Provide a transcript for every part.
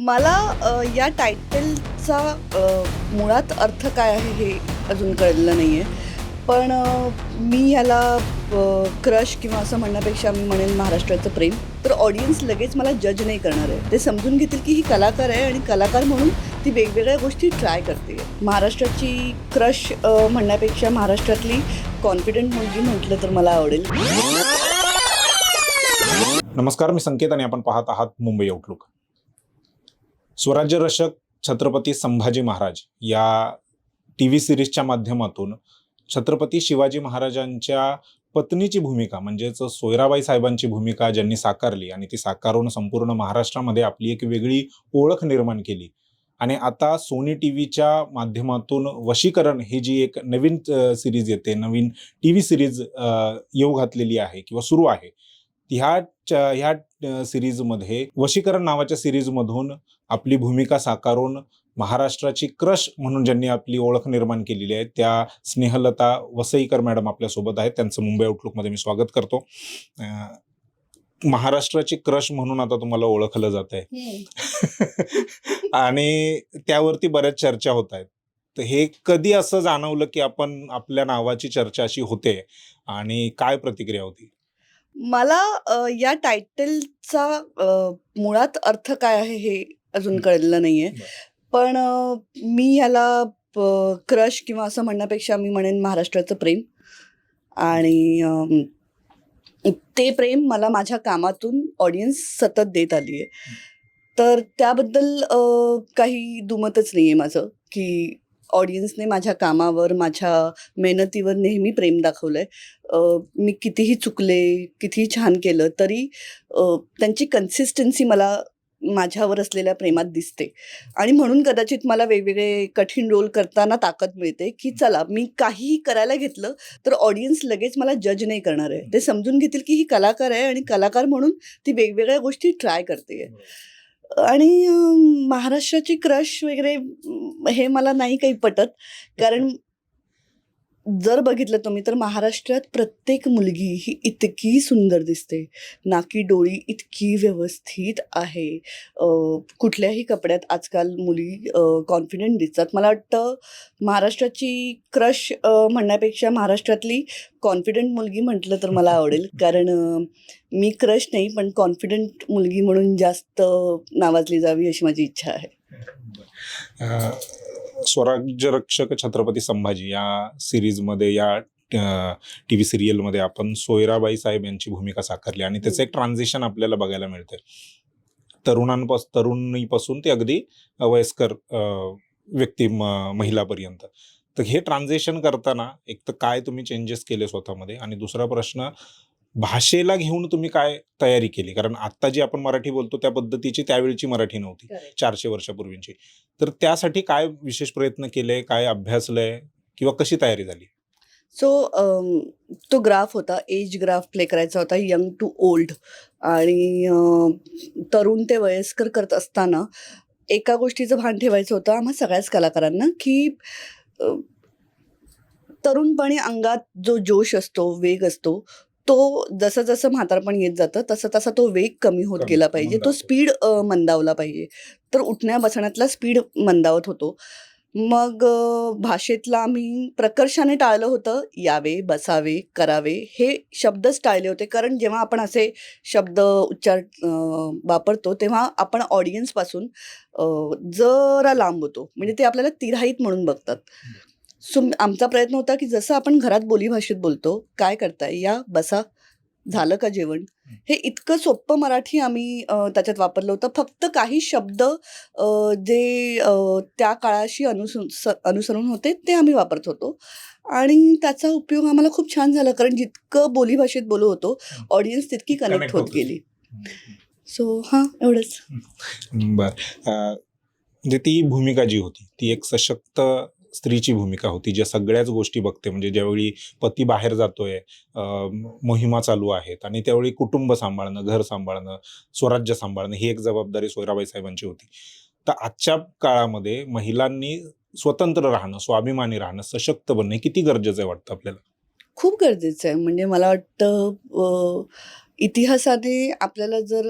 मला या टायटलचा मुळात अर्थ काय आहे हे अजून कळलेलं नाही आहे. पण मी ह्याला क्रश किंवा असं म्हणण्यापेक्षा मी म्हणेन महाराष्ट्राचं प्रेम. तर ऑडियन्स लगेच मला जज नाही करणार आहे. ते समजून घेतील की ही कलाकार आहे आणि कलाकार म्हणून ती वेगवेगळ्या गोष्टी ट्राय करते. महाराष्ट्राची क्रश म्हणण्यापेक्षा महाराष्ट्रातली कॉन्फिडंट मुलगी म्हटलं तर मला आवडेल. नमस्कार, मी संकेत आणि आपण पाहत आहात मुंबई आउटलुक. स्वराज्य रक्षक छत्रपती संभाजी महाराज या TV सिरीजच्या माध्यमातून छत्रपती शिवाजी महाराजांच्या पत्नीची भूमिका म्हणजेच सोयराबाई साहेबांची भूमिका ज्यांनी साकारली आणि ती साकारून संपूर्ण महाराष्ट्रामध्ये आपली एक वेगळी ओळख निर्माण केली. आणि आता सोनी टीव्हीच्या माध्यमातून वशीकरण ही जी एक नवीन सिरीज येते, नवीन TV सिरीज येऊ घातलेली आहे किंवा सुरू आहे, ह्या सिरीजमध्ये वशीकरण नावाच्या सिरीजमधून आपली भूमिका साकारून महाराष्ट्राची क्रश म्हणून ज्यांनी आपली ओळख निर्माण केलेली आहे त्या स्नेहलता वसईकर मॅडम आपल्यासोबत आहेत. त्यांचं मुंबई आउटलुकमध्ये मी स्वागत करतो. महाराष्ट्राची क्रश म्हणून आता तुम्हाला ओळखलं जात आहे आणि त्यावरती बऱ्याच चर्चा होत आहेत. तर हे कधी असं जाणवलं की आपण आपल्या नावाची चर्चा अशी होते आणि काय प्रतिक्रिया होती? मला या टायटलचा मुळात अर्थ काय आहे हे अजून कळलेलं नाही आहे. पण मी ह्याला क्रश किंवा असं म्हणण्यापेक्षा मी म्हणेन महाराष्ट्राचं प्रेम. आणि ते प्रेम मला माझ्या कामातून ऑडियन्स सतत देत आली आहे. तर त्याबद्दल काही दुमतच नाही आहे माझं की ऑडियन्सने माझ्या कामावर, माझ्या मेहनतीवर नेहमी प्रेम दाखवलं आहे. मी कितीही चुकले, कितीही छान केलं तरी त्यांची कन्सिस्टन्सी मला माझ्यावर असलेल्या प्रेमात दिसते. आणि म्हणून कदाचित मला वेगवेगळे कठीण रोल करताना ताकद मिळते की चला मी काहीही करायला घेतलं तर ऑडियन्स लगेच मला जज नाही करणार आहे. ते समजून घेतील की ही कलाकार आहे आणि कलाकार म्हणून ती वेगवेगळ्या गोष्टी ट्राय करते. आणि महाराष्ट्राची क्रश वगैरे हे मला नाही काही पटत. कारण जर बघितलं तुम्ही तर महाराष्ट्रात प्रत्येक मुलगी ही इतकी सुंदर दिसते, नाकी डोळी इतकी व्यवस्थित आहे. कुठल्याही कपड्यात आजकाल मुली कॉन्फिडंट दिसतात. मला वाटतं महाराष्ट्राची क्रश म्हणण्यापेक्षा महाराष्ट्रातली कॉन्फिडंट मुलगी म्हटलं तर मला आवडेल. कारण मी क्रश नाही पण कॉन्फिडंट मुलगी म्हणून जास्त नावाजली जावी अशी माझी इच्छा आहे. स्वराज्य रक्षक छत्रपती संभाजी या सिरीजमध्ये, या TV सिरियलमध्ये आपण सोयराबाई साहेब यांची भूमिका साकारली आणि त्याचं एक ट्रान्झिशन आपल्याला बघायला मिळते. तरुणीपासून ते अगदी वयस्कर व्यक्ती महिलापर्यंत. तर हे ट्रान्झिशन करताना एक तर काय तुम्ही चेंजेस केले स्वतःमध्ये, आणि दुसरा प्रश्न, भाषेला घेऊन तुम्ही काय तयारी केली? कारण आता जी आपण मराठी बोलतो त्या पद्धतीची त्यावेळची मराठी नव्हती, 400 वर्षापूर्वीची. तर त्यासाठी काय विशेष प्रयत्न केले, काय अभ्यासलंय किंवा कशी तयारी झाली? तो ग्राफ होता, एज ग्राफ प्ले करायचा होता, यंग टू ओल्ड. आणि तरुण ते वयस्कर करत असताना एका गोष्टीचं भान ठेवायचं होतं आम्हा सगळ्याच कलाकारांना की तरुणपणी अंगात जो जोश असतो, वेग असतो, तो जसं जसं म्हातारपण येत जातं तसं तसा तो वेग कमी होत गेला पाहिजे, तो स्पीड मंदावला पाहिजे. तर उठण्या बसण्यातला स्पीड मंदावत होतो. मग भाषेतला आम्ही प्रकर्षाने टाळलं होतं. यावे, बसावे, करावे हे शब्दच टाळले होते. कारण जेव्हा आपण असे शब्द उच्चार वापरतो तेव्हा आपण ऑडियन्सपासून जरा लांब होतो. म्हणजे ते आपल्याला तिराहीत म्हणून बघतात. सो आमचा प्रयत्न होता की जसं आपण घरात बोलीभाषेत बोलतो, काय करताय, या, बसा, झालं का जेवण, हे इतकं सोप्पं मराठी आम्ही त्याच्यात वापरलं होतं. फक्त काही शब्द जे त्या काळाशी अनुसरून होते ते आम्ही वापरत होतो. आणि त्याचा उपयोग आम्हाला खूप छान झाला. कारण जितकं बोलीभाषेत बोलत होतो ऑडियन्स तितकी कनेक्ट होत गेली. सो एवढंच. म्हणजे ती भूमिका जी होती ती एक सशक्त स्त्रीची भूमिका होती, ज्या सगळ्याच गोष्टी बघते. म्हणजे ज्यावेळी पती बाहेर जातोय, मोहिमा चालू आहेत, आणि त्यावेळी कुटुंब सांभाळणं, घर सांभाळणं, स्वराज्य सांभाळणं ही एक जबाबदारी सोयराबाई साहेबांची होती. तर आजच्या काळामध्ये महिलांनी स्वतंत्र राहणं, स्वाभिमानी राहणं, सशक्त बनणं किती गरजेचं आहे वाटतं आपल्याला? खूप गरजेचं आहे. म्हणजे मला वाटतं इतिहासाने आपल्याला जर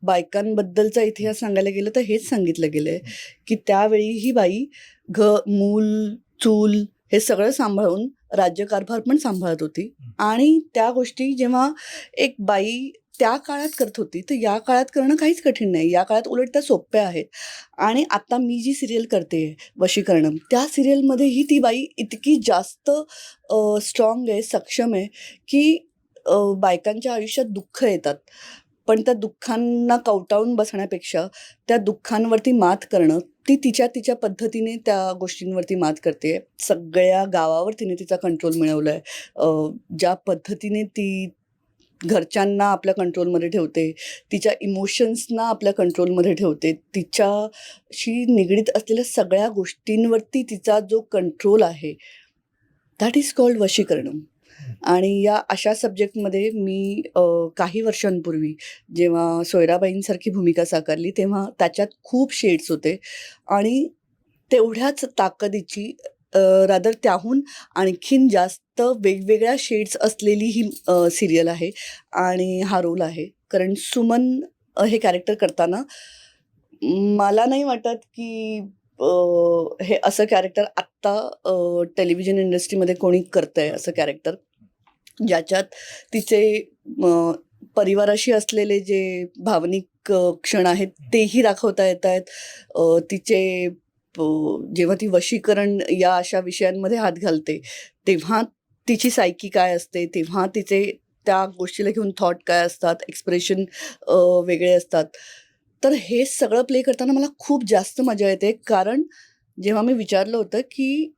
बायकांबद्दलचा इतिहास सांगायला गेलं तर हेच सांगितलं गेलं आहे की त्यावेळी ही बाई मूल चूल हे सगळं सांभाळून राज्यकारभार पण सांभाळत होती. आणि त्या गोष्टी जेव्हा एक बाई त्या काळात करत होती तर या काळात करणं काहीच कठीण नाही. या काळात उलट त्या सोप्या आहेत. आणि आता मी जी सिरियल करते वशीकरणम, त्या सिरियलमध्येही ती बाई इतकी जास्त स्ट्रॉंग आहे, सक्षम आहे की बायकांच्या आयुष्यात दुःख येतात, पण त्या दुःखांना कवटाळून बसण्यापेक्षा त्या दुःखांवरती मात करणं, ती तिच्या पद्धतीने त्या गोष्टींवरती मात करते. सगळ्या गावावर तिने तिचा कंट्रोल मिळवला आहे. ज्या पद्धतीने ती घरच्यांना आपल्या कंट्रोलमध्ये ठेवते, तिच्या इमोशन्सना आपल्या कंट्रोलमध्ये ठेवते, तिच्याशी निगडीत असलेल्या सगळ्या गोष्टींवरती तिचा जो कंट्रोल आहे, दॅट इज कॉल्ड वशीकरणम. आणि या अशा सब्जेक्टमध्ये मी काही वर्षांपूर्वी जेव्हा सोयराबाईंसारखी भूमिका साकारली तेव्हा त्याच्यात खूप शेड्स होते आणि तेवढ्याच ताकदीची रादर त्याहून आणखीन जास्त वेगवेगळ्या शेड्स असलेली ही सिरियल आहे आणि हा रोल आहे. कारण सुमन हे कॅरेक्टर करताना मला नाही वाटत की हे असं कॅरेक्टर आत्ता टेलिव्हिजन इंडस्ट्रीमध्ये कोणी करतंय असं कॅरेक्टर, ज्याच्यात तिचे परिवाराशी असलेले जे भावनिक क्षण आहेत तेही दाखवता येत आहेत. तिचे जेव्हा ती वशीकरण या अशा विषयांमध्ये हात घालते तेव्हा तिची सायकी काय असते, तेव्हा तिचे त्या गोष्टीला घेऊन थॉट काय असतात, एक्सप्रेशन वेगळे असतात. तर हे सगळं प्ले करताना मला खूप जास्त मजा येते. कारण जेव्हा मी विचारलं होतं की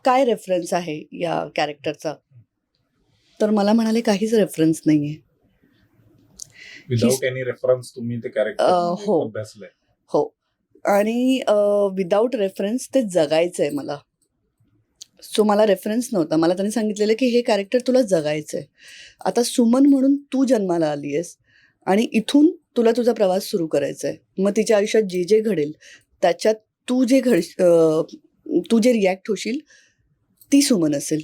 काय रेफरन्स आहे या कॅरेक्टरचा, तर मला म्हणाले काहीच रेफरन्स नाही आहे. विदाउट एनी रेफरन्स तुम्ही ते हो. कॅरेक्टर अभ्यासलंय. हो. आणि विदाऊट रेफरन्स ते जगायचं आहे मला. सो मला रेफरन्स नव्हता. मला त्यांनी सांगितलेलं की हे कॅरेक्टर तुला जगायचं आहे. आता सुमन म्हणून तू जन्माला आली आहेस आणि इथून तुला तुझा प्रवास सुरू करायचा आहे. मग तिच्या आयुष्यात जे जे घडेल त्याच्यात तू जे रिॲक्ट होशील ती सुमन असेल.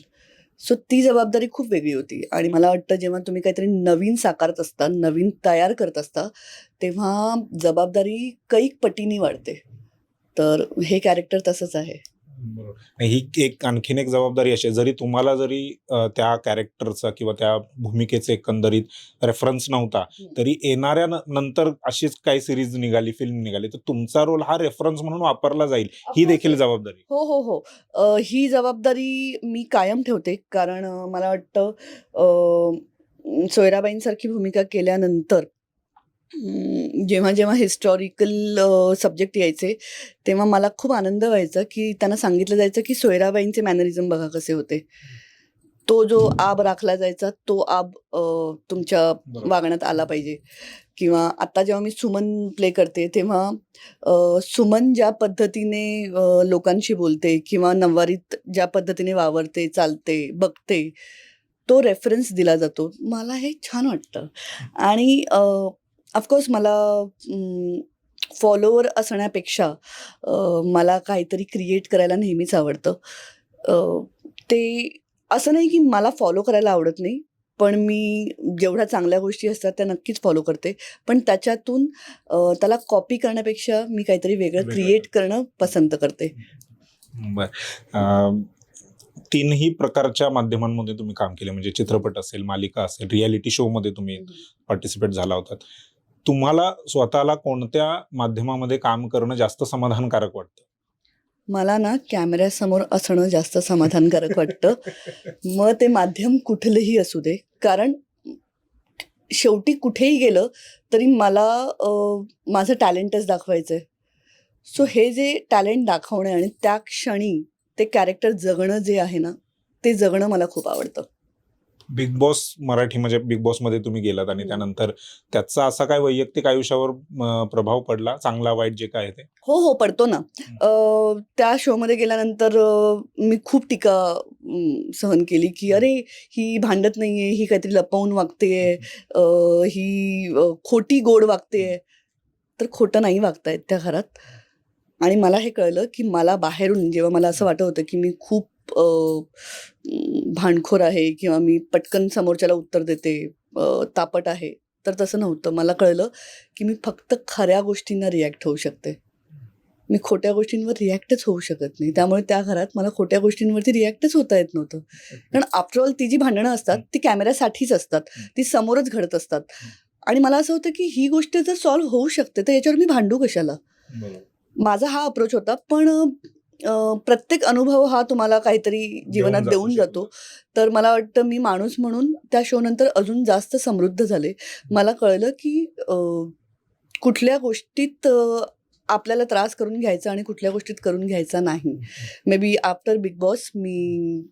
सो ती जबाबदारी खूप वेगळी होती आणि मला वाटतं जेव्हा तुम्ही काहीतरी नवीन साकारत असता, नवीन तयार करत असता, तेव्हा जबाबदारी कैक पटीने वाढते. तर हे कॅरेक्टर तसंच आहे. बरोबर. ही एक आणखीन एक जबाबदारी अशी आहे, तुम्हाला जरी त्या कॅरेक्टरचा किंवा त्या भूमिकेचे एकंदरीत रेफरन्स नव्हता, तरी येणाऱ्या नंतर अशीच काही सिरीज निघाली, फिल्म निघाली, तर तुमचा रोल हा रेफरन्स म्हणून वापरला जाईल, ही देखील जबाबदारी. हो, हो, हो. ही जबाबदारी मी कायम ठेवते. कारण मला वाटतं सोयराबाईंसारखी भूमिका केल्यानंतर जेव्हा हिस्टॉरिकल सब्जेक्ट यायचे, तेव्हा मला खूप आनंद व्हायचा की त्यांना सांगितलं जायचं की सोयराबाईंचे मॅनरिझम बघा कसे होते. तो जो आब राखला जायचा, तो आब तुमच्या बरोबर. वागण्यात आला पाहिजे. किंवा आता जेव्हा मी सुमन प्ले करते, तेव्हा सुमन ज्या पद्धतीने लोकांशी बोलते किंवा नऊवारीत ज्या पद्धतीने वावरते, चालते, बघते, तो रेफरन्स दिला जातो. मला हे छान वाटतं. आणि ऑफकोर्स मला फॉलोवर असण्यापेक्षा मला काहीतरी क्रिएट करायला नेहमीच आवडतं. ते असं नाही की मला फॉलो करायला आवडत नाही, पण मी जेवढ्या चांगल्या गोष्टी असतात त्या नक्कीच फॉलो करते. पण त्याच्यातून त्याला कॉपी करण्यापेक्षा मी काहीतरी वेगळं क्रिएट करणं पसंत करते. बरं. तीनही प्रकारच्या माध्यमांमध्ये तुम्ही काम केले, म्हणजे चित्रपट असेल, मालिका असेल, रियालिटी शोमध्ये तुम्ही पार्टिसिपेट झाला होतात. तुम्हाला स्वतःला कोणत्या माध्यमामध्ये काम करणं जास्त समाधानकारक वाटतं? मला ना कॅमेऱ्यासमोर असणं जास्त समाधानकारक वाटतं. मग ते माध्यम कुठलंही असू दे. कारण शेवटी कुठेही गेलं तरी मला माझं टॅलेंटच दाखवायचं आहे. सो हे जे टॅलेंट दाखवणं आणि त्या क्षणी ते कॅरेक्टर जगणं जे आहे ना, ते जगणं मला खूप आवडतं. बिग बॉस मराठी म्हणजे बिग बॉसमध्ये तुम्ही गेलात आणि त्यानंतर त्याचा असा काय वैयक्तिक आयुष्यावर प्रभाव पडला, चांगला वाईट जे काय आहे ते? हो, हो, पडतो ना. त्या शोमध्ये गेल्यानंतर मी खूप टीका सहन केली की अरे, ही भांडत नाहीये, ही काहीतरी लपवून वागतेय, ही खोटी गोड वागतेय. तर खोटं नाही वागता येत त्या घरात. आणि मला हे कळलं की मला बाहेरून जेव्हा मला असं वाटत होतं की मी खूप भांडखोर आहे किंवा मी पटकन समोरच्याला उत्तर देते, तापट आहे. तर तसं नव्हतं. मला कळलं की मी फक्त खऱ्या गोष्टींना रिॲक्ट होऊ शकते. मी खोट्या गोष्टींवर रिॲक्टच होऊ शकत नाही. त्यामुळे त्या घरात मला खोट्या गोष्टींवरती रिॲक्टच होता येत नव्हतं. कारण आफ्टर ऑल ती जी भांडणं असतात ती कॅमेऱ्यासाठीच असतात. ती समोरच घडत असतात. आणि मला असं होतं की ही गोष्ट जर सॉल्व्ह होऊ शकते तर याच्यावर मी भांडू कशाला? माझा हा अप्रोच होता. पण प्रत्येक अनुभव हा तुम्हाला काहीतरी जीवनात देऊन जातो. तर मला वाटतं मी माणूस म्हणून त्या शोनंतर अजून जास्त समृद्ध झाले. मला कळलं की कुठल्या गोष्टीत आपल्याला त्रास करून घ्यायचा आणि कुठल्या गोष्टीत करून घ्यायचा नाही. Maybe after Bigg Boss मी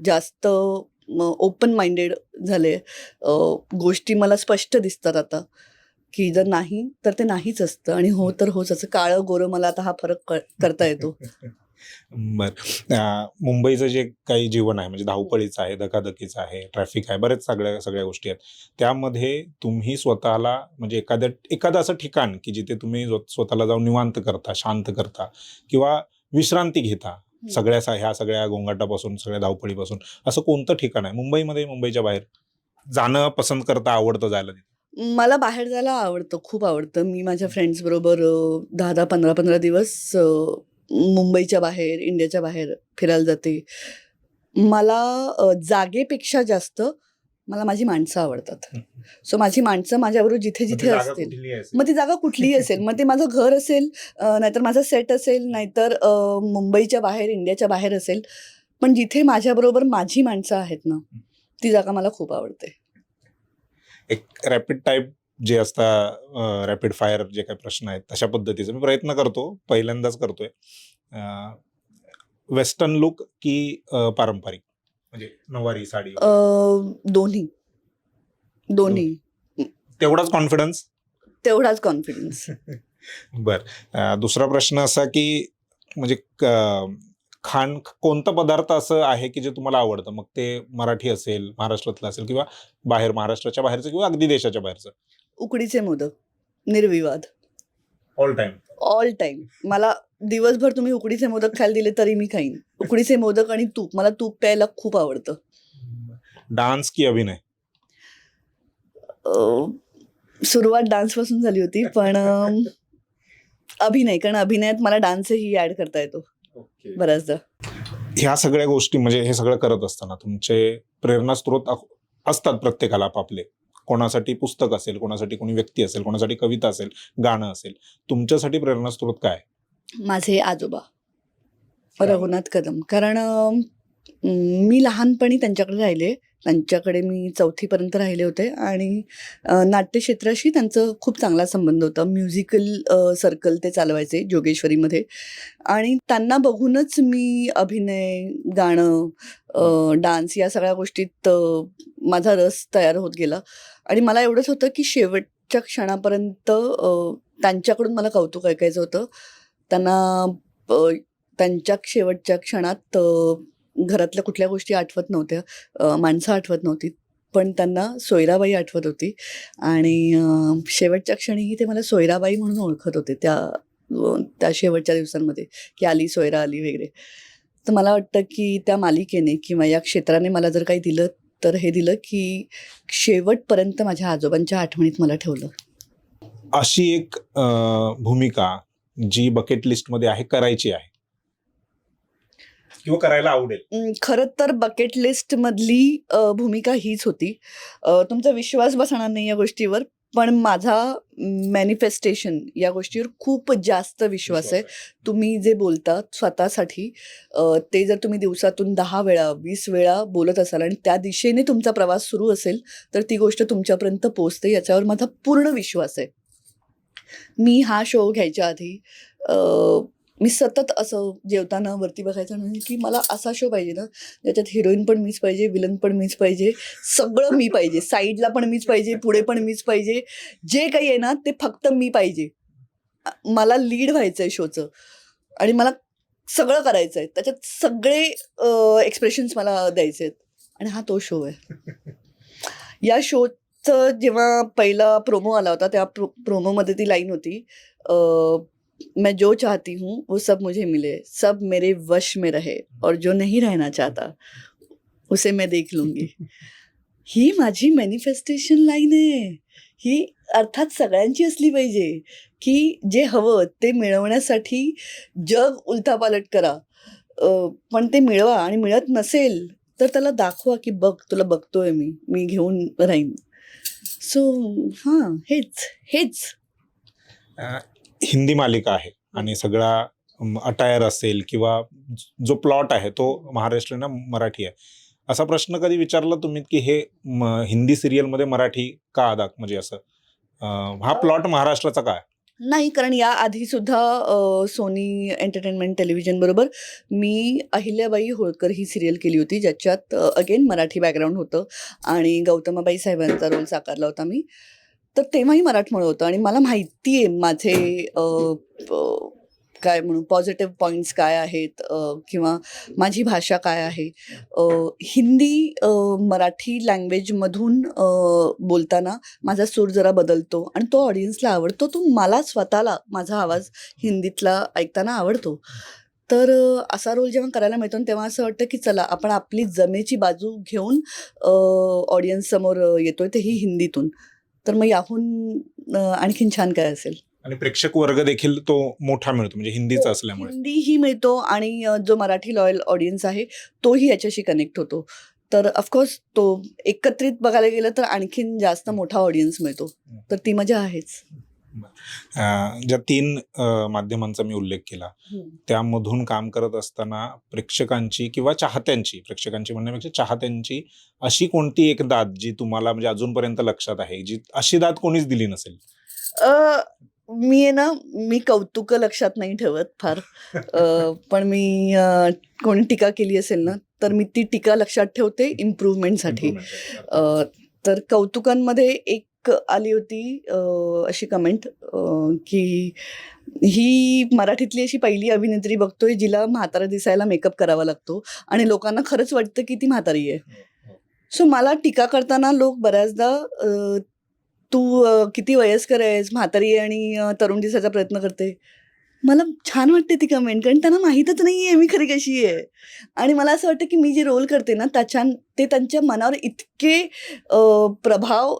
जास्त ओपन माइंडेड झाले. गोष्टी मला स्पष्ट दिसतात आता, की जर नाही तर ते नाहीच असतं आणि हो तर होच असं. काळं गोरं मला आता हा फरक करता येतो. मुंबईचं जे काही जीवन आहे म्हणजे धावपळीचं आहे, धकाधकीचं आहे, ट्रॅफिक आहे, बरेच सगळ्या गोष्टी आहेत. त्यामध्ये तुम्ही स्वतःला म्हणजे एखादं असं ठिकाण की जिथे तुम्ही स्वतःला जाऊन निवांत करता, शांत करता किंवा विश्रांती घेता ह्या सगळ्या गोंगाटापासून, सगळ्या धावपळीपासून, असं कोणतं ठिकाण आहे मुंबईमध्ये, मुंबईच्या बाहेर जाणं पसंत करता, आवडतं जायला तिथे? मला बाहेर जायला आवडतं, खूप आवडतं. मी माझ्या फ्रेंड्स बरोबर 10-10, 15-15 दिवस मुंबईच्या बाहेर, इंडियाच्या बाहेर फिरायला जाते. मला जागेपेक्षा जास्त मला माझी माणसं आवडतात. सो माझी माणसं माझ्याबरोबर जिथे-जिथे असतील, मग ती जागा कुठलीही असेल, मग ते माझं घर असेल, नाहीतर माझा सेट असेल, नाहीतर मुंबईच्या बाहेर, इंडियाच्या बाहेर असेल. पण जिथे माझ्याबरोबर माझी माणसं आहेत ना, ती जागा मला खूप आवडते. एक रॅपिड टाईप जे असतात, रॅपिड फायर जे काही प्रश्न आहेत तशा पद्धतीचा मी प्रयत्न करतो, पहिल्यांदाच करतोय. वेस्टर्न लुक की पारंपरिक, म्हणजे नऊवारी साडी? दोन्ही. दोन्ही. तेवढाच कॉन्फिडन्स? तेवढाच कॉन्फिडन्स. बरं. दुसरा प्रश्न असा की म्हणजे कोणता पदार्थ असं आहे की जे तुम्हाला आवडतं? मग ते मराठी असेल, महाराष्ट्रातलं असेल किंवा बाहेर, महाराष्ट्राच्या बाहेरचं किंवा अगदी देशाच्या बाहेरचं? उकडीचे मोदक, निर्विवाद. All time? All time. मला दिवसभर तुम्ही उकडीचे मोदक खायला दिले तरी मी खाईन. उकडीचे मोदक आणि तूप. मला तूप प्यायला खूप आवडतं. डान्स की अभिनय? सुरुवात डान्सपासून झाली होती, पण अभिनय. कारण अभिनयात मला डान्सही ॲड करता येतो बऱ्याचदा. ह्या सगळ्या गोष्टी म्हणजे हे सगळं करत असताना तुमचे प्रेरणास्रोत असतात प्रत्येकाला आपापले. कोणासाठी पुस्तक असेल, कोणासाठी कोणी व्यक्ती असेल, कोणासाठी कविता असेल, गाणं असेल. तुमच्यासाठी प्रेरणास्रोत काय? माझे आजोबा रघुनाथ कदम. कारण मी लहानपणी त्यांच्याकडे राहिले. त्यांच्याकडे मी 4थीपर्यंत राहिले होते आणि नाट्यक्षेत्राशी त्यांचं खूप चांगला संबंध होता. म्युझिकल सर्कल ते चालवायचे जोगेश्वरीमध्ये आणि त्यांना बघूनच मी अभिनय, गाणं, डान्स या सगळ्या गोष्टीत माझा रस तयार होत गेला. आणि मला एवढंच होतं की शेवटच्या क्षणापर्यंत त्यांच्याकडून मला कौतुक ऐकायचं होतं. त्यांच्या शेवटच्या क्षणात घरातल्या कुठल्या गोष्टी आठवत नव्हत्या, माणसं आठवत नव्हती, पण त्यांना सोयराबाई आठवत होती आणि शेवटच्या क्षणीही ते मला सोयराबाई म्हणून ओळखत होते त्या शेवटच्या दिवसांमध्ये, की आली सोयरा आली वगैरे. तर मला वाटतं की त्या मालिकेने किंवा या क्षेत्राने मला जर काही दिलं तर हे दिलं की शेवटपर्यंत माझ्या आजोबांच्या आठवणीत मला ठेवलं. अशी एक भूमिका जी बकेट लिस्टमध्ये आहे, करायची आहे किंवा करायला आवडेल? खरं तर बकेट लिस्टमधली भूमिका हीच होती. तुमचा विश्वास बसणार नाही या गोष्टीवर, पण माझा मॅनिफेस्टेशन या गोष्टीवर खूप जास्त विश्वास आहे. तुम्ही जे बोलता स्वतःसाठी, ते जर तुम्ही दिवसातून 10 वेळा, 20 वेळा बोलत असाल आणि त्या दिशेने तुमचा प्रवास सुरू असेल, तर ती गोष्ट तुमच्यापर्यंत पोहोचते, याच्यावर माझा पूर्ण विश्वास आहे. मी हा शो घ्यायच्या आधी मी सतत असं जेवताना वरती बघायचं नाही की मला असा शो पाहिजे ना, ज्याच्यात हिरोईन पण मीच पाहिजे, विलन पण मीच पाहिजे, सगळं मी पाहिजे, साईडला पण मीच पाहिजे, पुढे पण मीच पाहिजे, जे काही आहे ना ते फक्त मी पाहिजे. मला लीड व्हायचं आहे शोचं आणि मला सगळं करायचं आहे, त्याच्यात सगळे एक्सप्रेशन्स मला द्यायचे आहेत आणि हा तो शो आहे. या शोचं जेव्हा पहिला प्रोमो आला होता त्या प्रोमोमध्ये ती लाईन होती, मैं जो चाहती हूँ वो सब मुझे मिले, सब मेरे वश में रहे और जो नहीं रहना चाहता उसे मैं देख लूंगी. ही माझी मॅनिफेस्टेशन लाईन आहे. ही अर्थात सगळ्यांची असली पाहिजे, की जे हवं ते मिळवण्यासाठी जग उलथापालट करा. पण ते मिळवा आणि मिळत नसेल, तर त्याला दाखवा, की बघ तुला बघतोय मी घेऊन राहीन. सो हां, हेच. अ, हिंदी मालिका आहे आणि सगळा अटायर असेल किंवा जो प्लॉट आहे तो महाराष्ट्रीयन मराठी आहे. असा प्रश्न कधी विचारला तुम्ही की हे हिंदी सिरियलमध्ये मराठी का अदा म्हणजे असं हा प्लॉट महाराष्ट्राचा काय? नाही, कारण याआधी सुद्धा सोनी एंटरटेनमेंट टेलिव्हिजन बरोबर मी अहिल्याबाई होळकर ही सीरियल केली होती, ज्याच्यात अगेन मराठी बॅकग्राऊंड होतं आणि गौतमाबाई साहेबांचा रोल साकारला होता मी. तर तेव्हाही मराठमोळं होतं आणि मला माहिती आहे माझे अ, अ, काय म्हणू पॉझिटिव्ह पॉइंट्स काय आहेत, किंवा माझी भाषा काय आहे. अ, हिंदी मराठी लँग्वेजमधून बोलताना माझा सूर जरा बदलतो आणि तो ऑडियन्सला आवडतो. तो मला स्वतःला माझा आवाज हिंदीतला ऐकताना आवडतो. तर असा रोल जेव्हा करायला मिळतो ना, तेव्हा असं वाटतं की चला आपण आपली जमेची बाजू घेऊन ऑडियन्ससमोर येतोय, तेही हिंदीतून. तर मग याहून आणखीन छान काय असेल? आणि प्रेक्षक वर्ग देखील तो मोठा मिळतो म्हणजे हिंदीचा हो, असल्यामुळे. हिंदीही मिळतो आणि जो मराठी लॉयल ऑडियन्स आहे, तोही याच्याशी कनेक्ट होतो. तर ऑफकोर्स तो एकत्रित बघायला गेलं तर आणखीन जास्त मोठा ऑडियन्स मिळतो. तर ती मजा आहेच. ज्या 3 माध्यमांचा मी उल्लेख केला, त्यामधून काम करत असताना प्रेक्षकांची किंवा चाहत्यांची, प्रेक्षकांची म्हणण्यापेक्षा चाहत्यांची अशी कोणती एक दाद जी तुम्हाला म्हणजे अजूनपर्यंत लक्षात आहे, जी अशी दाद कोणीच दिली नसेल? अ, मी आहे ना, मी कौतुकं लक्षात नाही ठेवत फार. पण मी कोणी टीका केली असेल ना, तर मी ती टीका लक्षात ठेवते इम्प्रूव्हमेंटसाठी. तर कौतुकांमध्ये एक आली होती अशी कमेंट, की ही मराठीतली अशी पहिली अभिनेत्री बघतोय जिला म्हातारा दिसायला मेकअप करावा लागतो आणि लोकांना खरंच वाटतं की ती म्हातारी आहे. सो मला टीका करताना लोक बऱ्याचदा तू किती वयस्कर आहेस, म्हातारी आहे आणि तरुण दिसायचा प्रयत्न करते. मला छान वाटते ती कमेंट, कारण त्यांना माहीतच नाहीये मी खरी कशी आहे. आणि मला असं वाटतं की मी जे रोल करते ना ते त्यांच्या मनावर इतके प्रभाव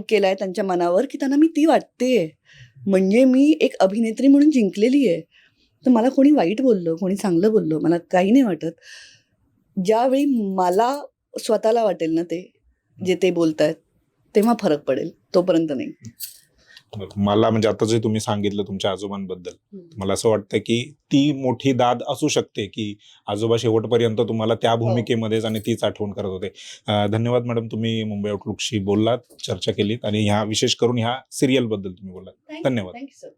केलाय त्यांच्या मनावर, की त्यांना मी ती वाटतेय. म्हणजे मी एक अभिनेत्री म्हणून जिंकलेली आहे. तर मला कोणी वाईट बोललं, कोणी चांगलं बोललं, मला काही नाही वाटत. ज्यावेळी मला स्वतःला वाटेल ना जे ते बोलतायत, तेव्हा फरक पडेल. तोपर्यंत नाही. मला म्हणजे आता जे तुम्ही सांगितलं तुमच्या आजोबांबद्दल, मला असं वाटतं की ती मोठी दाद असू शकते की आजोबा शेवटपर्यंत तुम्हाला त्या भूमिकेमध्येच आणि तीच आठवण करत होते. धन्यवाद मॅडम, तुम्ही मुंबई आउटलुकशी बोललात, चर्चा केलीत आणि ह्या विशेष करून ह्या सिरियलबद्दल तुम्ही बोललात. धन्यवाद. Thank you sir.